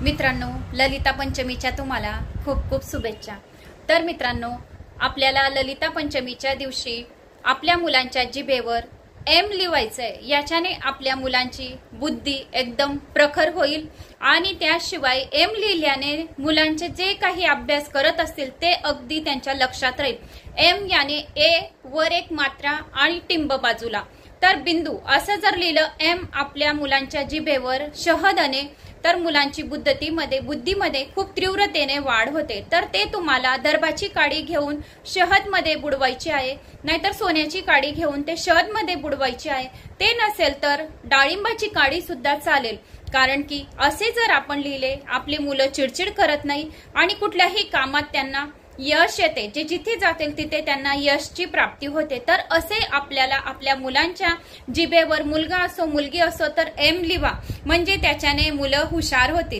मित्रांनो, ललिता पंचमीच्या तुम्हाला खूप खूप शुभेच्छा। तर मित्रांनो, आपल्याला ललिता पंचमीच्या दिवशी आपल्या मुलांच्या जिभेवर एम लिहायचंय। याच्याने आपल्या मुलांची बुद्धी एकदम प्रखर होईल आणि त्याशिवाय एम लिहिल्याने मुलांचे जे काही अभ्यास करत असतील ते अगदी त्यांच्या लक्षात राहील। एम याने ए वर एक मात्रा आणि टिंब बाजूला, तर बिंदू असं जर लिहिलं एम आपल्या मुलांच्या जिभेवर शहदाने, तर मुलांची बुद्धीमध्ये खूप तीव्रतेने वाढ होते। तर ते तुम्हाला दर्भाची काडी घेऊन शहद मध्ये बुडवायची आहे, नाहीतर सोन्याची काडी घेऊन ते शहद मध्ये बुडवायची आहे। ते नसेल तर डाळिंबाची काडी सुद्धा चालेल, कारण की असे जर आपण लिहिले आपली मुलं चिडचिड करत नाही आणि कुठल्याही कामात त्यांना यश येते। जे जिथे जातील तिथे त्यांना यशची प्राप्ती होते। तर असे आपल्याला आपल्या मुलांच्या जिभेवर, मुलगा असो मुलगी असो, तर एम लिहा, म्हणजे त्याच्याने मुलं हुशार होतील।